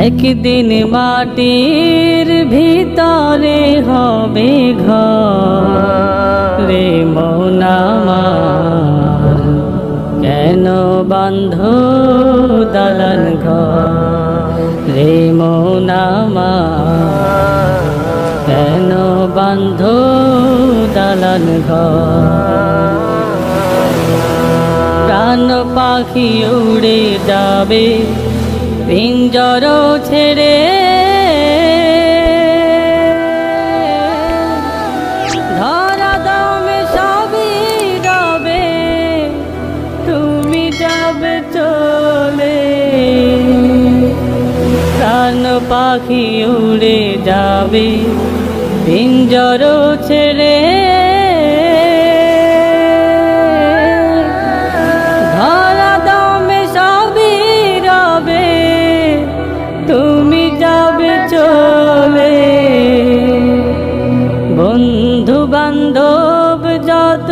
একদিন মাটির ভিতরে হবে ঘর রে মন আমার, কেন বাঁধ দালান ঘর রে মন আমার, কেন বাঁধ দালান ঘর। প্রাণ পাখি উড়ে যাবে পিঞ্জর ছেড়ে, ধরা দমে সবই রবে, তুমি যাবে চলে। প্রাণ পাখি উড়ে যাবে পিঞ্জর ছেড়ে, তুমি যাবে চলে। বন্ধু বান্ধব যত,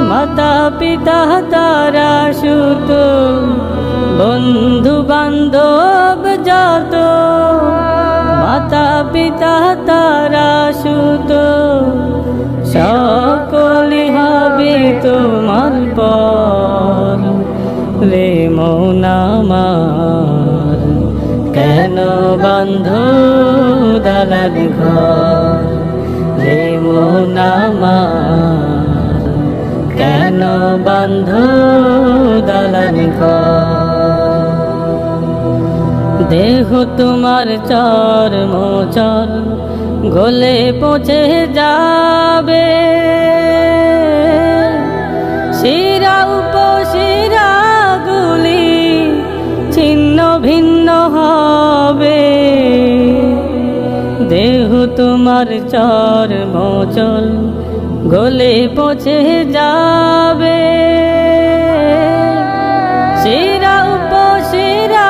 মাতা পিতা তারা সুত, বন্ধু বান্ধব যত, মাতা পিতা তারা সুত, সকলে হবে তোমার পর রে মন আমার, কেন বাঁধ দালান ঘর রে মন আমার, কেন বাঁধ দালান ঘর। দেহ তোমার চর মোচর গলে পচে যাবে, শিরা উপশিরা গুলি ছিন্ন ভিন্ন হবে। দেহ তোমার চর মোচল গলে পচে যাবে, শিরা উপশিরা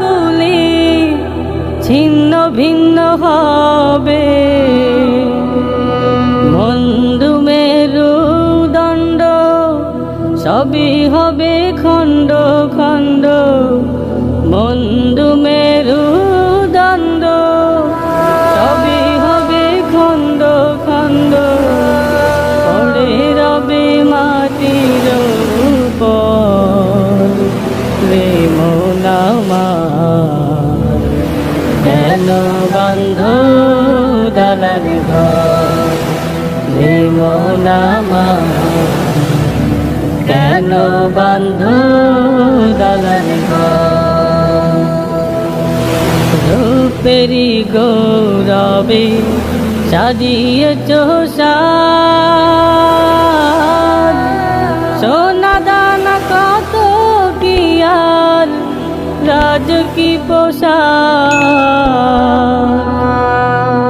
গুলি ছিন্ন ভিন্ন হবে। বন্ধু মেরুদণ্ড সবই হবে খণ্ড খণ্ড, বন্ধু মেরুদণ্ড সবই হবে খণ্ড খণ্ড, পড়ে রবে মাটির উপর রে মন আমার, কেন বাঁধ দালান ঘর রে মন আমার, কেন বাঁধ দালান ঘর। রূপেরি গৌরবে সাজিয়েছ সাজ, সোনা দানা কত কি আর রাজ কি পোশাক।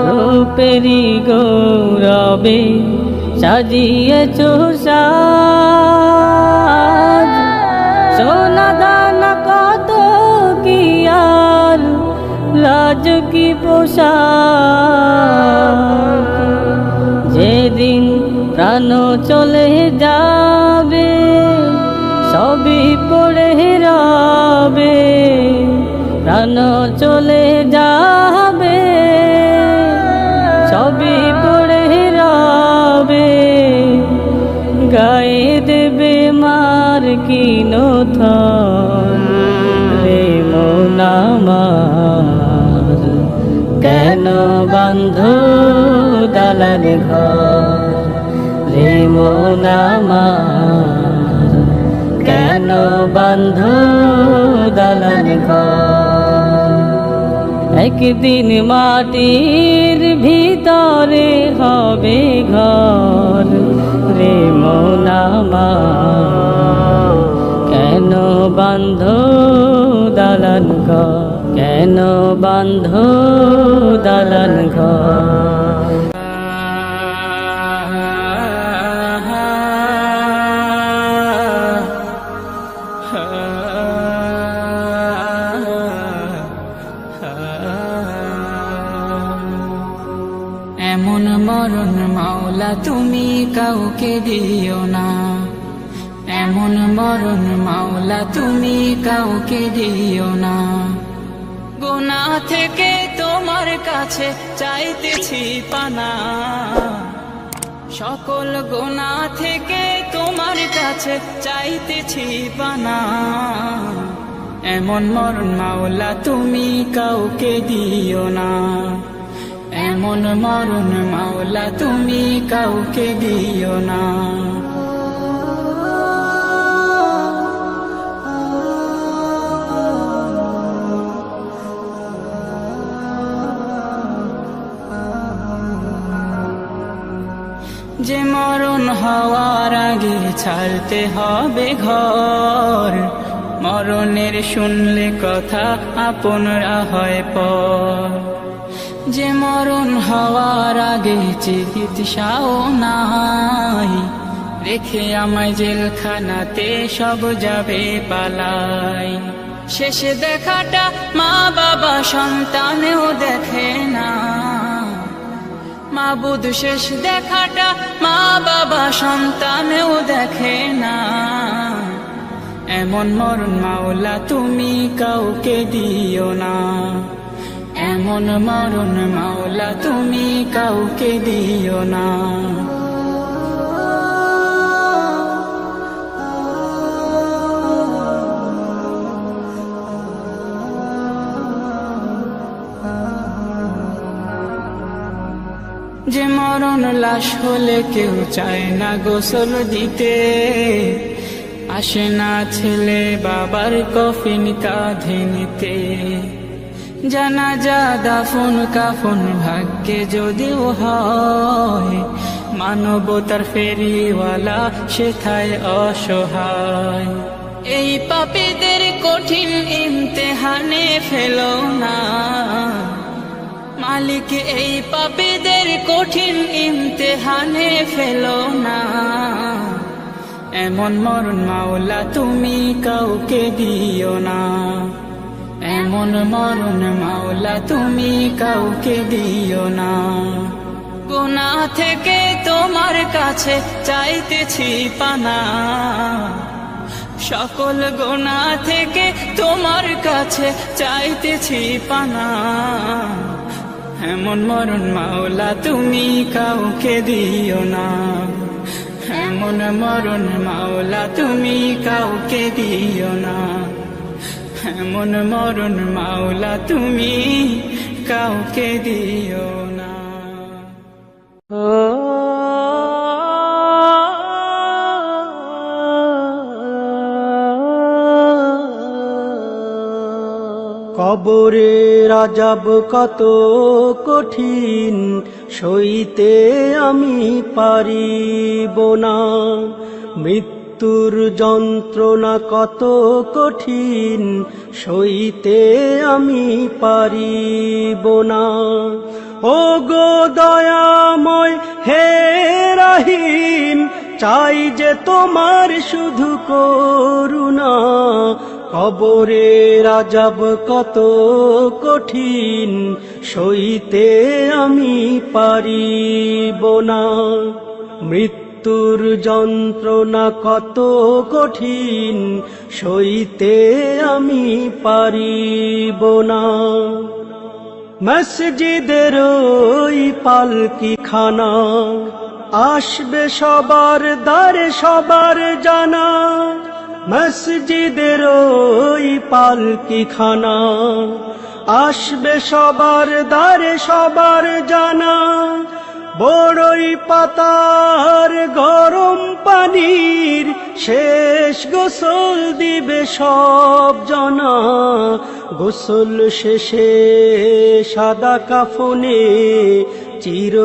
রূপেরি গৌরবে সাজিয়েছ সাজ, সোনা দানা কত কি আর লাজ কি পোশাক। যেদিন প্রাণ চলে যাবে সবই পড়ে রবে, প্রাণ চলে যাবে সবই পড়ে রবে, গায়ে দেবে মার কি নথন রে মন আমার, কেন বাঁধ দালান ঘর রে মন আমার, কেন বাঁধ দালান ঘর। একদিন মাটির ভিতরে হবে ঘর রে মন আমার, কেন বাঁধ দালান ঘর, কেন বাঁধ দালান ঘর। এমন মরণ মাওলা তুমি কাউকে দিও না, এমন মরণ মাওলা তুমি কাউকে দিও না। থেকে তোমার কাছে চাইতেছি পানা, সকল গুনাহ থেকে তোমার কাছে চাইতেছি পানা। এমন মরণ মাওলা তুমি কাউকে দিও না, এমন মরণ মাওলা তুমি কাউকে দিও না। যে মরণ হওয়ার আগে ছাড়তে হবে ঘর, মরণের শুনলে কথা আপনরা হয় পর। যে মরণ হওয়ার আগে চিকিৎসাও নাই, রেখে আমায় জেলখানাতে সব যাবে পালাই। শেষে দেখাটা মা বাবা সন্তানেও দেখে না, মাবুদ শেষ দেখাটা মা বাবা সন্তানেও দেখে না। এমন মরণ মাওলা তুমি কাউকে দিও না, এমন মরণ মাওলা তুমি কাউকে দিও না। যে মরণ লাশ হলে কেউ চায় না গোসল দিতে, আসে না ছেলে বাবার কফিন কাঁধে নিতে। জানাজা দাফন কাফন ভাগ্যে যদিও হয়, মানবতার ফেরিওয়ালা সেথায় অসহায়। এই পাপীদের কঠিন ইমতেহানে ফেলো না মালিক, এই পাপীদের কঠিন ইমতেহানে ফেলো না। এমন মরণ মাওলা তুমি কাউকে দিও না, এমন মরণ মাওলা তুমি কাউকে দিও না। গুনাহ থেকে তোমার কাছে চাইতেছি পানা, সকল গুনাহ থেকে তোমার কাছে চাইতেছি পানা। এমন মরণ মাওলা তুমি কাউকে দিও না, এমন মরণ মাওলা তুমি কাউকে দিও না, এমন মরণ মাওলা তুমি কাউকে দিও না। কবরের আযাব কত কঠিন, সইতে আমি পারিব না। মৃত্যুর যন্ত্রণা কত কঠিন, সইতে আমি পারিব না। ও গো দয়াময় হে রহিম, চাই যে তোমার শুধু করুণা। কবরের আযাব কত কঠিন, সইতে আমি পারিব না। মৃত্যুর যন্ত্রণা কত কঠিন, সইতে আমি পারিব না। মসজিদের ওই পালকিখানা, আসবে সবার দ্বারে সবার জানা। মসজিদের ওই পালকিখানা, আসবে সবার দ্বারে সবার জানা। বড়ই পাতার গরম পানির শেষ গোসল দিবে সব জনা। গোসল শেষে সাদা কাফনে চির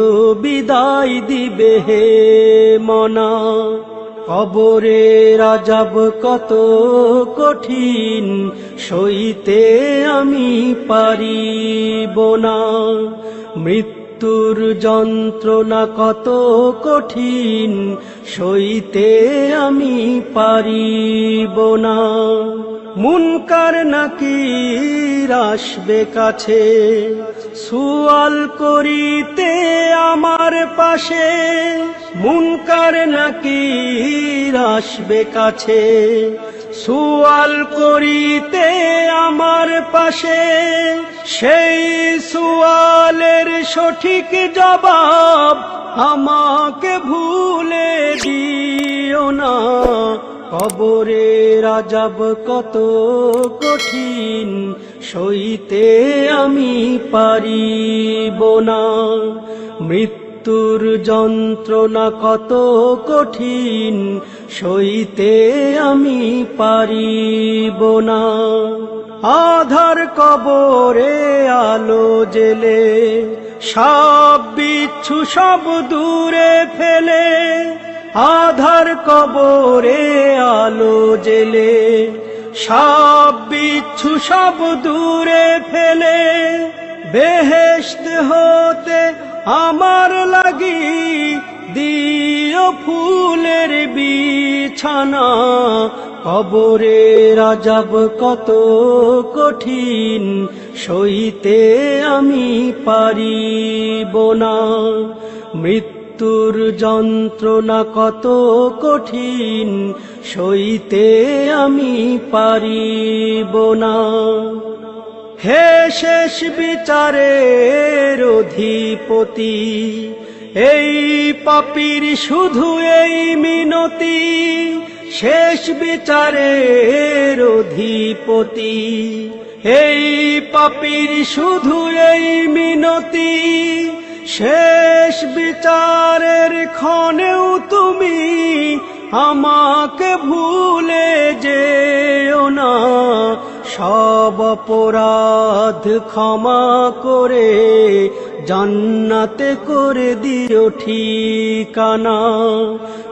বিদায় দিবে হে মনা। কবরের আযাব কত কঠিন, সইতে আমি পারিব না। মৃত্যুর যন্ত্রণা কত কঠিন, সইতে আমি পারিব না। মুনকার নাকির আসবে কাছে, সুয়াল করিতে আমার পাশে। মুনকার নাকির আসবে কাছে, সুয়াল করিতে আমার পাশে, সেই সুয়ালের সঠিক জবাব আমাকে ভুলে দিও না। কবরের আযাব কত কঠিন, সইতে আমি পারিব না। মৃত্যুর যন্ত্রণা কত কঠিন, সইতে আমি পারিব না। আধার কবরে আলো জেলে, সাপ বিচ্ছু সব দূরে ফেলে। আধার কবরে আলো জেলে, সাপ বিচ্ছু সব দূরে ফেলে। বেহেশত হতে আমার লাগি দিও ফুলের বিছানা। কবরের আযাব কত কঠিন, সইতে আমি পারিব না। মৃত্যুর যন্ত্রণা কত কঠিন, সইতে আমি পারিব না। হে শেষ বিচারের অধিপতি, এই পাপীর শুধু এই মিনতি। শেষ বিচারের অধিপতি, এই পাপীর শুধু এই মিনতি। শেষ বিচারের ক্ষণেও তুমি আমাকে ভুলে যেও না। সব অপরাধ ক্ষমা করে জান্নাতে করে দিও ঠিকানা।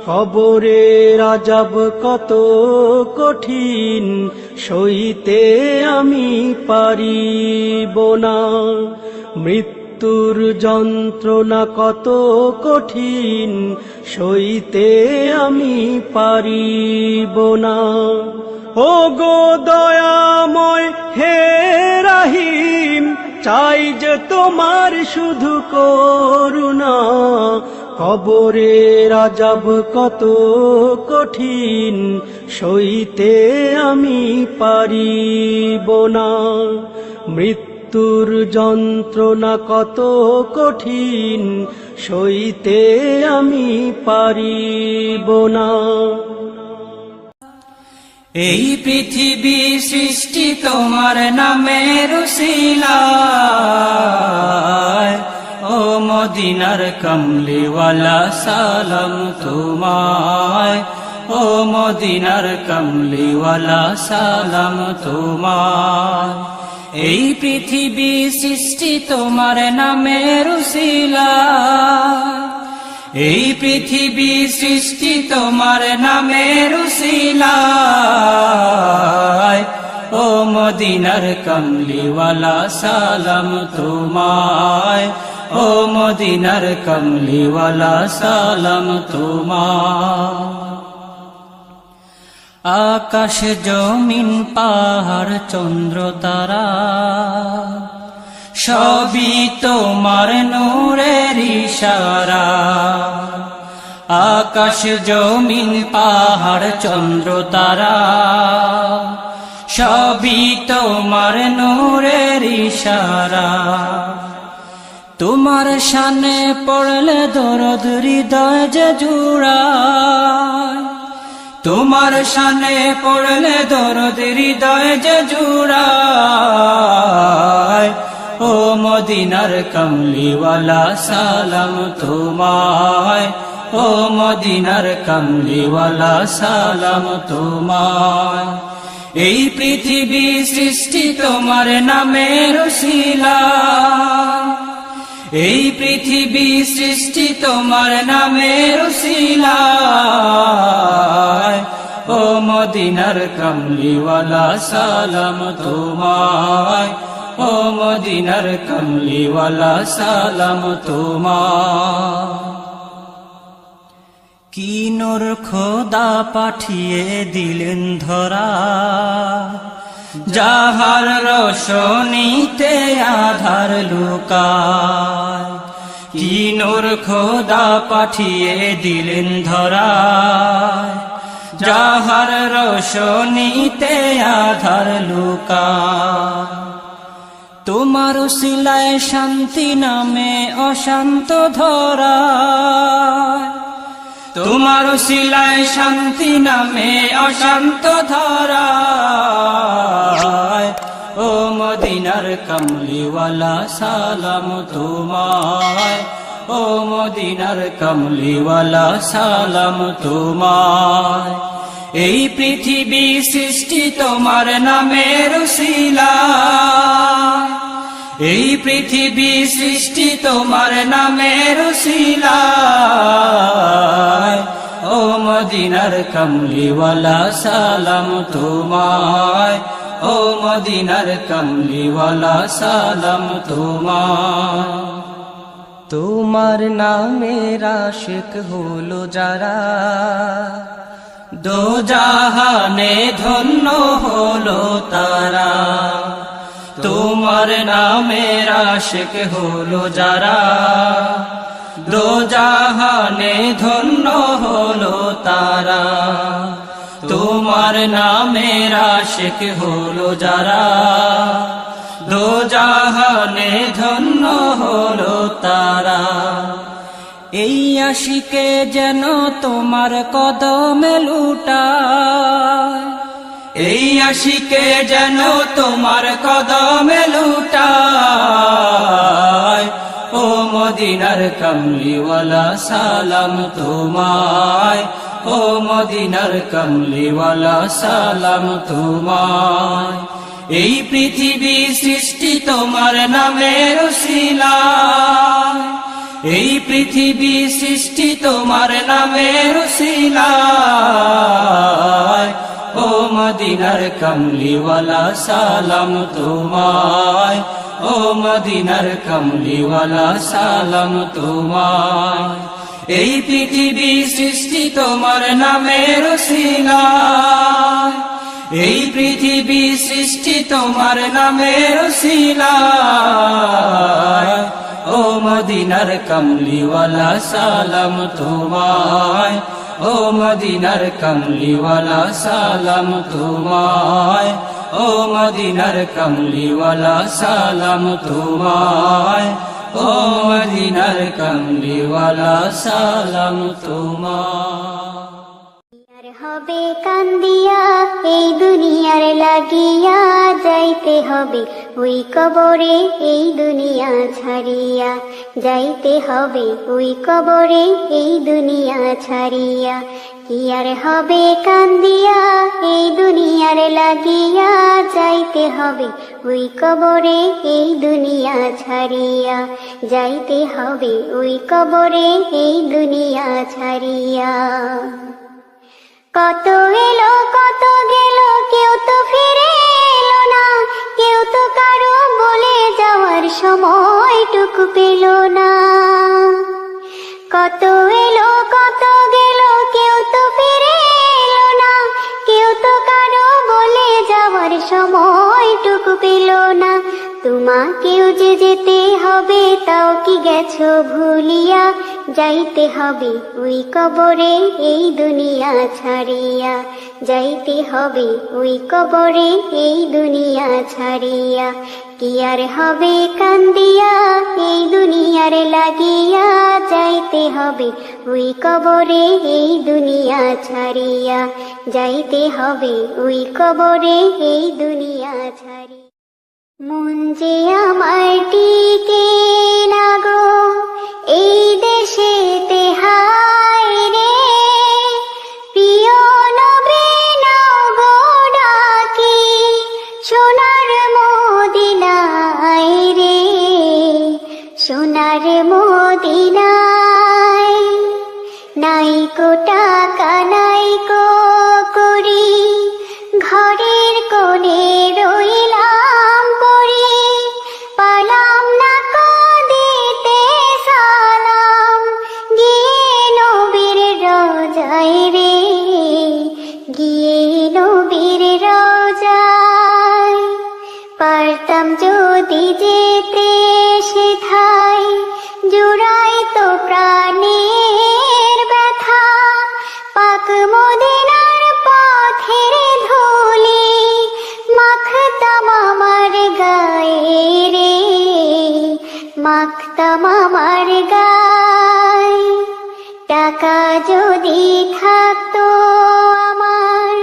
কবরের আযাব কত কঠিন, সইতে আমি পারিব না। মৃত্যুর যন্ত্রণা কত কঠিন, সইতে আমি পারিব না। ও গো দয়াময় হে রহিম, চাই যে তোমার শুধু করুণা। কবরের আযাব কত কঠিন, সইতে আমি পারিব না। মৃত্যুর যন্ত্রণা কত কঠিন, সইতে আমি পারিব না। এই পৃথিবী সৃষ্টি তোমার নামের উসিলায়, ও মদিনার কমলিওয়ালা সালাম তোমায়। ও মদিনার কমলিওয়ালা সালাম তোমায়। এই পৃথিবী সৃষ্টি তোমার নামের উসিলায়, এই পৃথিবী সৃষ্টি তোমার নামের উসিলায়। ও মদিনার কমলিওয়ালা সালাম তোমায়। ও মদিনার কমলিওয়ালা সালাম তোমায়। আকাশ জমিন পাহাড় চন্দ্র তারা, সবই তোমার নূরের ইশারা। আকাশ জমিন পাহাড় চন্দ্র তারা, সবই তোমার নূরের ইশারা। তোমার শানে পড়লে দরদ হৃদয় যে জুড়ায়। তোমার শানে পড়লে দরদ হৃদয় যে জুড়ায়। ও মদিনার কমলিওয়ালা সালাম তোমায়। ও মদিনার কমলিওয়ালা সালাম তোমায়। এই পৃথিবী সৃষ্টি তোমার নামের উসিলায়, এই পৃথিবী সৃষ্টি তোমার নামের উসিলায়। ও মদিনার কমলিওয়ালা সালাম তোমায়। ও মদিনার কমলিওয়ালা সালাম তোমায়। কি নূর খোদা পাঠিয়ে দিলেন ধরা, যাহার রোশনীতে আধার লুকায়। কি নূর খোদা পাঠিয়ে দিলেন ধরা, যাহার রোশনীতে আধার লুকায়। তোমার উসিলায় শান্তি নামে অশান্ত ধরা, তোমার উসিলায় শান্তি নামে অশান্ত ধরা। ও মদিনার কমলিওয়ালা সালাম তোমায়, ও মদিনার কমলিওয়ালা সালাম তোমায়। এই পৃথিবী সৃষ্টি তোমার নামের উসিলায়, এই পৃথিবী সৃষ্টি তোমার নামের উসিলায়। ও মদিনার কমলিওয়ালা সালাম তোমায়, ও মদিনার কমলিওয়ালা সালাম তোমায়। তোমার নামের আশিক হলো যারা, দোজাহানে ধন্য হলো তারা। তোমার নামের আশিক হলো যারা, দোজাহানে ধন্য হলো তারা। তোমার নামের আশিক হলো যারা, দোজাহানে ধন্য হলো তারা। এই আশিকে যেন তোমার কদমে লুটায়, এই আশিকে যেন তোমার কদমে লুটায়। ও মদিনার কমলিওয়ালা সালাম তোমায়, ও মদিনার কমলিওয়ালা সালাম তোমায়। এই পৃথিবী সৃষ্টি তোমার নামের উসিলায়, এই পৃথিবী সৃষ্টি তোমার নামের উসিলায়। ও মদিনার কমলিওয়ালা সালাম তোমায়, ও মদিনার কমলিওয়ালা সালাম তোমায়। এই পৃথিবী সৃষ্টি তোমার নামের উসিলায়, এই পৃথিবী সৃষ্টি তোমার নামের উসিলায়। ও মদিনার কমলিওয়ালা সালাম তোমায়, ও মদিনার কমলিওয়ালা সালাম তোমায়, ও মদিনার কমলিওয়ালা সালাম তোমায়, ও মদিনার কমলিওয়ালা সালাম তোমায়। হবে কান্দিয়া এই দুনিয়ার লাগিয়া, যাইতে হবে ওই কবরে এই দুনিয়া ছাড়িয়া, যাইতে হবে ওই কবরে এই দুনিয়া ছাড়িয়া। কি আর হবে কান্দিয়া এই দুনিয়ার লাগিয়া, যাইতে হবে ওই কবরে এই দুনিয়া ছাড়িয়া, যাইতে হবে ওই কবরে এই দুনিয়া ছাড়িয়া। কত এলো কত গেল, কেউ তো ফিরে এলো না, কেউ তো কারো বলে যাওয়ার সময়টুকু পেল না। কত এলো কত গেল, কেউ তো ফিরে এলো না, কেউ তো কারো বলে যাওয়ার সময়টুকু পেল না। তোমাকেও যে যেতে হবে, তাও কি গেছো ভুলিয়া, যাইতে হবে ওই কবরে এই দুনিয়া ছাড়িয়া, যাইতে হবে ওই কবরে এই দুনিয়া ছাড়িয়া। কি আর হবে কান্দিয়া এই দুনিয়ার লাগিয়া, যাইতে হবে ওই কবরে এই দুনিয়া ছাড়িয়া, যাইতে হবে ওই কবরে এই দুনিয়া ছাড়িয়া। মন যে আমার টিকে না গো এই দেশেতে, হায় রে প্রিয় নবী নাও গো ডাকি, সোনার মদিনায় রে, সোনার মদিনায়। নাই কো টাকা নাই কো করি, ঘরের কোণে রইলাম পড়ি, পালাম না কো দিতে সালাম, গিয়ে নবীর রোজায় রে, গিয়ে নবীর রোজায়। পারতাম যদি যেতে সেথায়, জুড়াই তো প্রাণের ব্যথা, পাক মদিনার থাকতাম আমার গায়, টাকা যদি থাকতো আমার,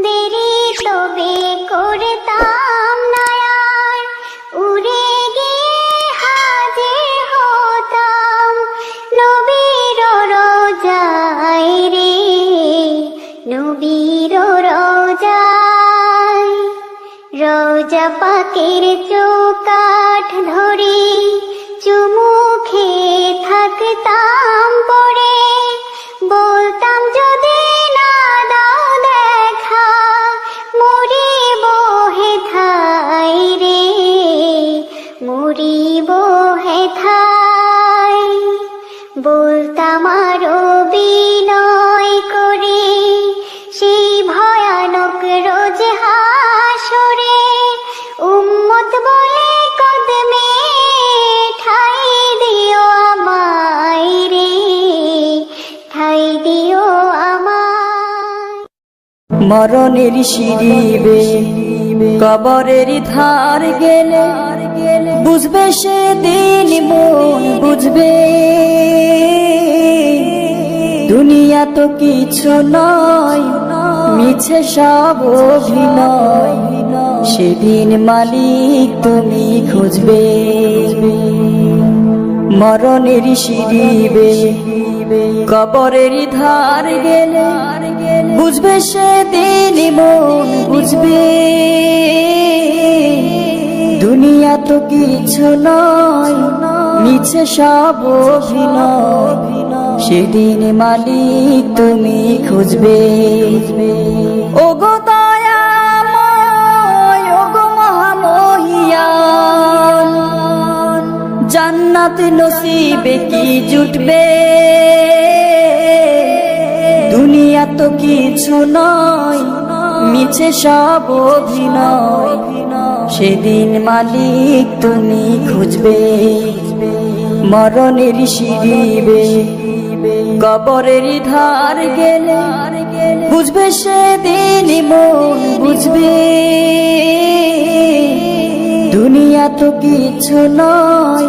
দেরি তবে করতাম না আর, উড়ে গিয়ে হাজির হতাম নবীর রোজায় রে, নবীর রোজায়। রোজা পাকের চৌকাঠ ধরে চুমু খেয়ে থাকতাম পড়ে, বলতাম যদি না দাও দেখা, মরিব হেথায় রে, মরিব হেথায়। বলতাম আরো বিনয় করে সেই ভয়ানক রোজ হাসরে, উম্মত বলে কদমে ঠাই দিও আমায় রে, ঠাই দিও আমায়। মরণের সিঁড়িবে কবরের ধার গেলে, বুঝবে সেদিন মন বুঝবে, দুনিয়া তো কিছু নয়, মিছে সব অভিনয়, সেদিন মালিক তুমি খুঁজবে। মরণের সিঁড়িবে কবরের ধার গেলে, বুঝবে সেদিন মন বুঝবে, দুনিয়া তো কিছু নয়, মিছে সব অভিনয়, সেদিন মালিক তুমি খুঁজবে। ওগো দয়াময়, ওগো মহামহিয়ান, জান্নাত নসিবে কি জুটবে, দুনিয়া তো কিছু নয়, মিছে সব অভিনয়, সেদিন মালিক তুমি খুঁজবে। মরণের সিঁড়িবে কবরের ধার গেলে, বুঝবে সেদিন মন বুঝবে, দুনিয়া তো কিছু নয়,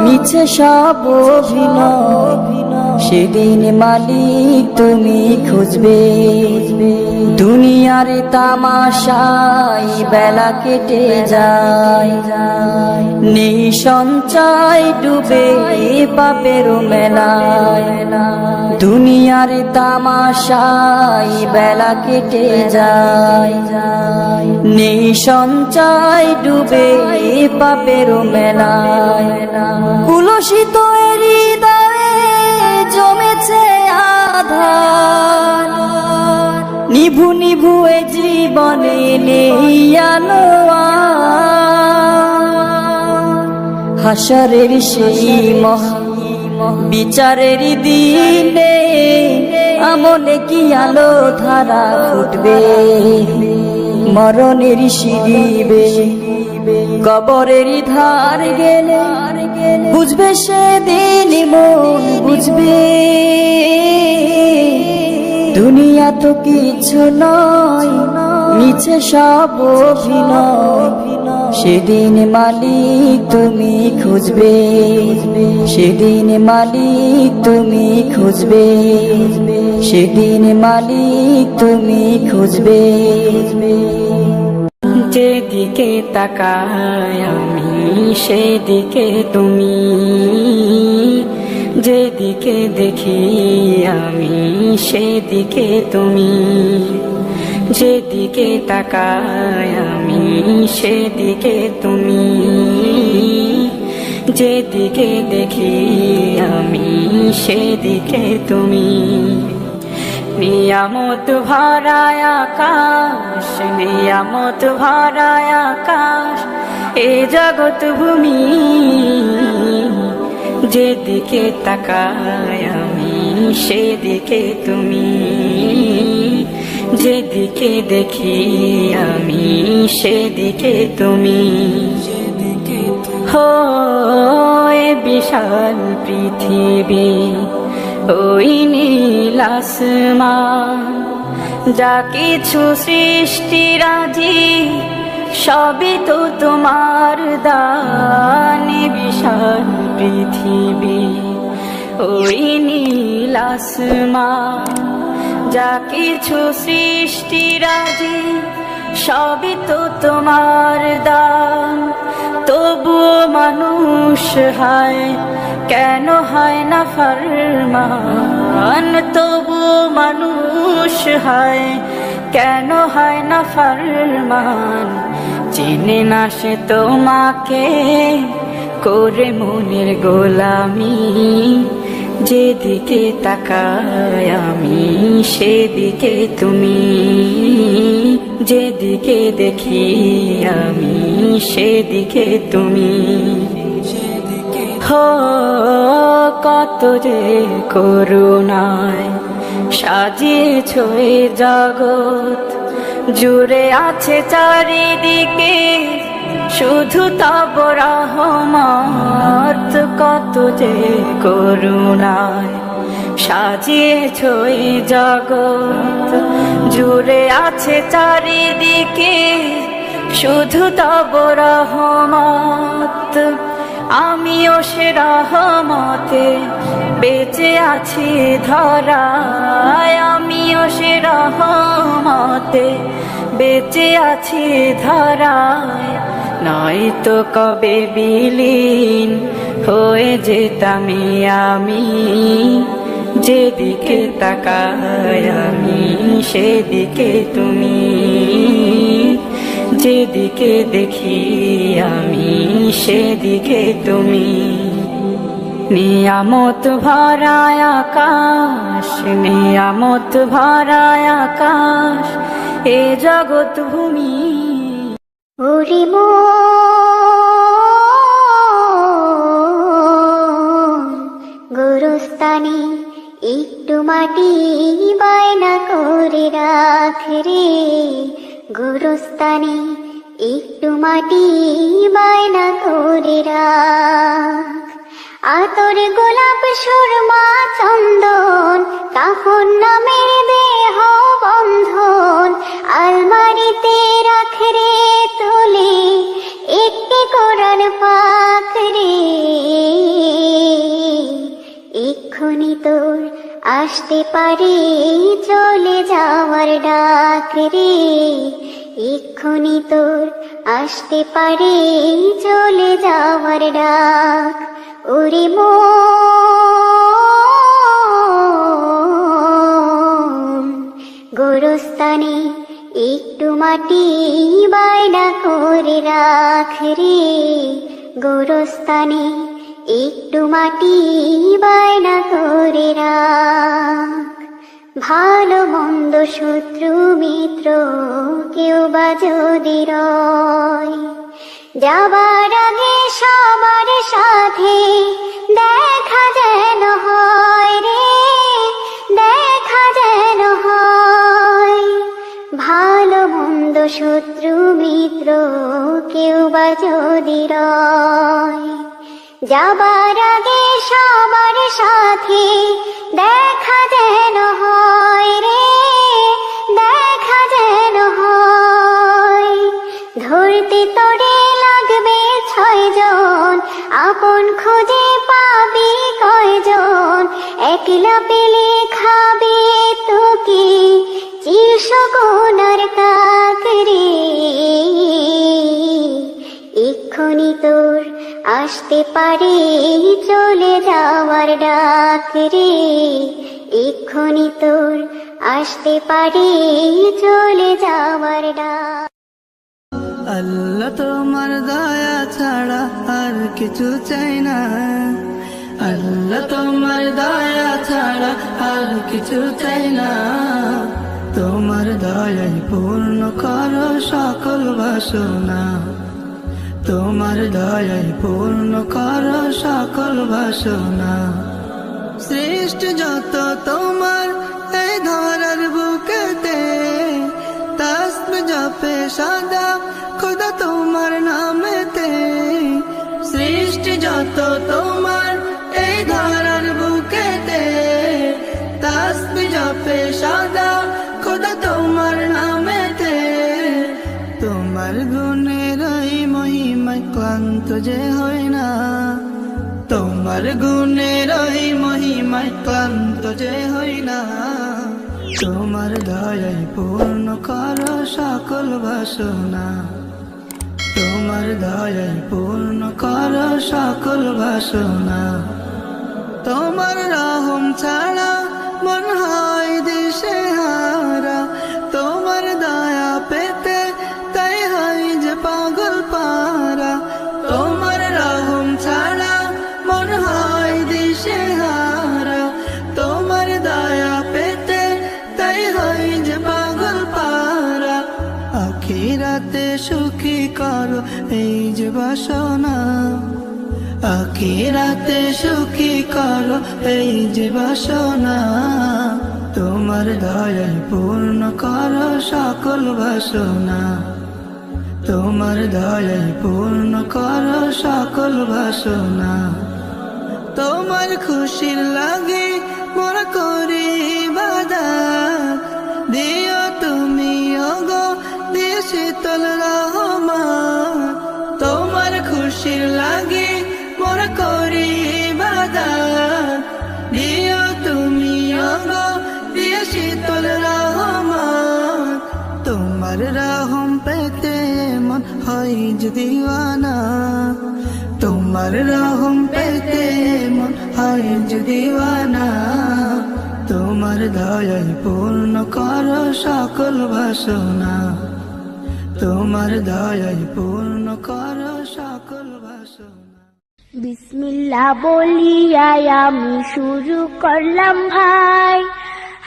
মিছে সব অভিনয়, সেদিন মালিক তুমি খুঁজবে। দুনিয়ার তামাশাই বেলা কেটে যায়, নেই সঞ্চয় ডুবে পাপের মেলায়, দুনিয়ার তামাশাই বেলা কেটে যায়, নেই সঞ্চয় ডুবে পাপের মেলায়, কুলসিত হৃদয়ে জমেছে আধার, নিভু নিভু এ জীবনে নেই আলো আর। হাসরের সেই মহা বিচারের দিনে আমনে কি আলো ধারা ফুটবে, মরণের সিঁড়িবে কবরের ধার গেলে, বুঝবে সেদিন মন বুঝবে, দুনিয়া তো কিছু নয়, মিছে সব অভিনয়, সেদিন মালিক তুমি খুঁজবে, সেদিন মালিক তুমি খুঁজবে, সেদিন মালিক তুমি খুঁজবে। যেদিকে তাকাই আমি সেদিকে তুমি, যেদিকে দেখি আমি সেদিকে তুমি, যেদিকে তাকাই আমি সেদিকে তুমি, যেদিকে দেখি আমি সেদিকে তুমি। নিয়ামত ভরায় আকাশ, নিয়ামত ভরায় আকাশ, এ জগৎ ভূমি, যেদিকে তাকাই আমি সেদিকে তুমি, যেদিকে দেখি আমি সেদিকে তুমি। হো এ বিশাল পৃথিবী, ওই নীল আসমান, যা কিছু সৃষ্টিরাজি সবই তো তোমার দান। বিশাল পৃথিবী, ওই নীল আসমান, যা কিছু সৃষ্টিরাজি সবই তো তোমার দান। তবুও মানুষ হয় কেন হয় না ফরমান, তবুও মানুষ হয় কেন হয় না ফরমান। চিনে না সে তোমাকে করে মনের গোলামি, যেদিকে তাকাই আমি সেদিকে তুমি, যেদিকে দেখি আমি সেদিকে তুমি। হো কত যে করুণায় সাজিয়েছ এ জগৎ, জুড়ে আছে চারিদিকে শুধু তব রহমত। কত যে করুণায় সাজিয়েছ এই জগৎ, জুড়ে আছে চারিদিকে শুধু তব রহমত। আমিও সে রহমতে বেঁচে আছি ধরায়, আমিও সে রহমতে বেঁচে আছি ধরায়। নয়তো কবে বিলীন হয়ে যেতাম আমি, যেদিকে তাকাই আমি সেদিকে তুমি, যেদিকে দেখি আমি সেদিকে তুমি। নিয়ামত ভরায় আকাশ, নিয়ামত ভরায় আকাশ, এ জগৎ ভূমি। ওরে গোরস্তানে একটু মাটি বায়না করে রাখ রে, গোরস্তানে একটু মাটি বায়না করে রাখ। আতর গোলাপ সুরমা চন্দন কাফন নামের দেহ বন্ধন, আলমারিতে রাখ রে তুলে একটি কোরআন পাক রে। এক্ষুনি তোর আসতে পারে চলে যাওয়ার ডাক রে, এক্ষুনি তোর আসতে পারে চলে যাওয়ার ডাক। ওরে গোরস্তানে একটু মাটি বায়না করে রাখ রে, গোরস্তানে একটু মাটি বায়না করে রাখ। ভালো মন্দ শত্রু মিত্র কেউ বা যদি রয়, যাবার আগে সবার সাথে দেখা যেন হয় রে, দেখা যেন হয়। ভালো মন্দ শত্রু মিত্র কেউ বা যদি রয়, যাবার আগে সবার সাথে দেখা যেন হয় রে, দেখা যেন হয়। ধরতে তোরে লাগবে 6 জন, আপন খুঁজে পাবি কয়জন, একলা পেলে খাবে তোকে চিরসগুনার কাক রে। এক্ষুনি তোর আসতে পারে চলে যাওয়ার ডাক রে, এক্ষুনি তোর আসতে পারে চলে যাওয়ার ডাক। আল্লাহ তোমার দয়া ছাড়া আর কিছু চাই না, আল্লাহ তোমার দয়া ছাড়া আর কিছু চাই না। তোমার দয়াই পূর্ণ করো সকল বাসনা, তোমার দয়াই পূর্ণ করো সকল বাসনা। সৃষ্টি যত তোমার এই ধরার বুকেতে, তাসবিহ জপে সদা খোদা তোমার নামেতে। সৃষ্টি যত তোমার এই ধরার বুকেতে, তাসবিহ জপে সদা খোদা তোমার নামেতে। তোমার গুণের এই মহিমায় ক্লান্ত যে হয় না, তোমার তোমার গুণের ওই মহিমায় ক্লান্ত যে হই না, তোমার দয়ায় পূর্ণ করো সকল বাসনা, তোমার দয়ায় পূর্ণ করো সকল বাসনা। তোমার রহম ছাড়া মন হয় দিশে হারা, তোমার দয়া পেতে তাই হয় যে পাগল পারা। তোমার রহম ছাড়া মন হয় দিশে হারা, তোমার দয়া পেতে তাই হয় যে পাগল পারা। আখিরাতে সুখী করো এই যে বাসনা, আখিরাতে সুখী করো এই যে বাসনা। তোমার দয়ায় পূর্ণ করো সকল বাসনা, তোমার দয়ায় পূর্ণ করো সকল বাসনা। তোমার খুশির লাগে মোরা করি ইবাদত, দিও তুমি ওগো দিয়ে শীতল রহমত। তোমার খুশির লাগে মোরা করি ইবাদত, দিও তুমি ওগো দিয়ে শীতল রহমত। তোমার রহম পেতে মন হয় যে দিওয়ানা, তোমার রহম পেতে মন হয় যে দিওয়ানা। তোমার দয়ায় পূর্ণ করো সকল বাসনা, তোমার দয়ায় পূর্ণ করো সকল বাসনা। বিসমিল্লাহ বলিয়াই আমি শুরু করলাম ভাই,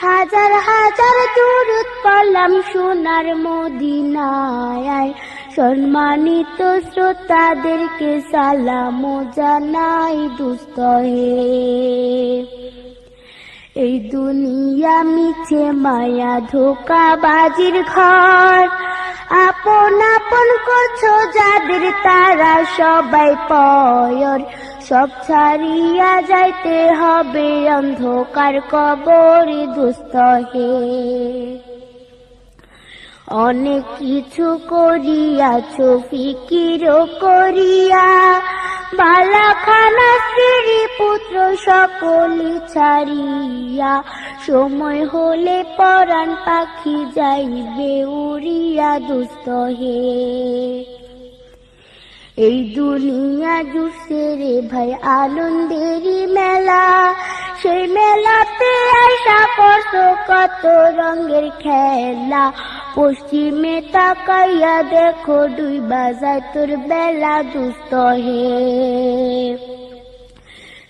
হাজার হাজার দুরূদ পড়লাম সোনার মদিনায়। সম্মানিত শ্রোতাদেরকে সালাম জানাই দুস্থ হে। এই দুনিয়া মিছে মায়া ধোঁকাবাজির ঘর, আপন আপন করছো যাদের তারা সবাই পয়র। সব ছাড়িয়া যাইতে হবে অন্ধকার কবরে দুস্থ হে। অনেক কিছু করিয়াছো ফিকির করিয়া, বালাখানা স্ত্রী পুত্র সকলি ছাড়িয়া। সময় হলে পরাণ পাখি যাইবে উড়িয়া দুস্থ হে। এই দুনিয়া জুড়ছে রে ভাই আনন্দেরই মেলা, সেই মেলাতে আশা করছো কত রঙের খেলা। পশ্চিমে তাকাইয়া দেখো ডুইবা যায় তোর বেলা দুস্থ হে।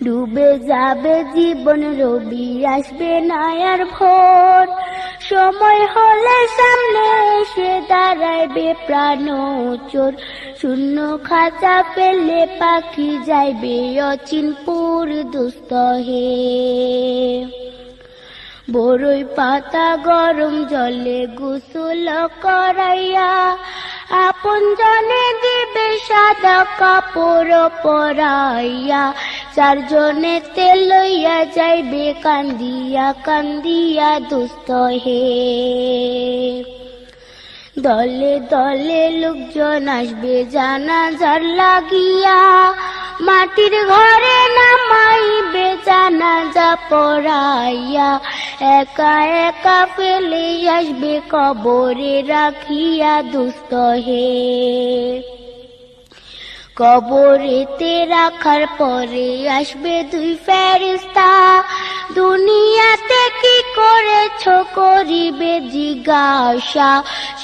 ডুবে যাবে জীবন রবি আসবে না আর ভোর, সময় হলে সামনে এসে দাঁড়াইবে প্রাণ চোর। শূন্য খাঁচা পেলে পাখি যাইবে অচিনপুর দুস্থ হে। বড়ই পাতা গরম জলে গোসল করাইয়া, আপন জনে দিবে সাদা কাপড় পরাইয়া। চারজনে তেল লইয়া যাইবে কান্দিয়া কান্দিয়া দুস্থ হে। দলে দলে লোকজন আসবে জানাজার লাগিয়া, মাটির ঘরে নামাইবে জানাজা পড়াইয়া। একা একা ফেলে আসবে কবরে রাখিয়া দুস্থ হে। কবরেতে রাখার পরে আসবে দুই ফেরেশতা, দুনিয়াতে কি করেছো করিবে জিজ্ঞাসা।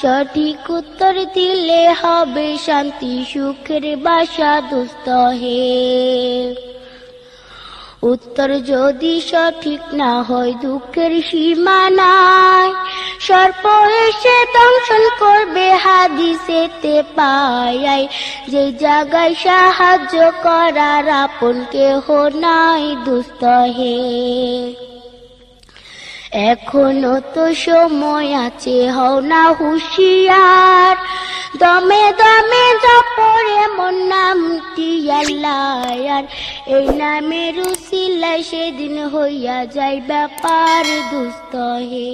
সঠিক উত্তর দিলে হবে শান্তি সুখের বাসা দুস্থ হে। উত্তর যদি সঠিক না হয় দুঃখের সীমা নাই, সর্প এসে দংশন করবে হাদিসেতে পাই। যে জায়গায় সাহায্য করার আপন কেহ নাই দুস্থ হে। এখনো তো সময় আছে, হও না হুঁশিয়ার, দমে দমে জপরে মন নামটি আল্লাহ। এই নামের উসিলায় সেদিন হইয়া যায় ব্যাপার দুস্থ হে।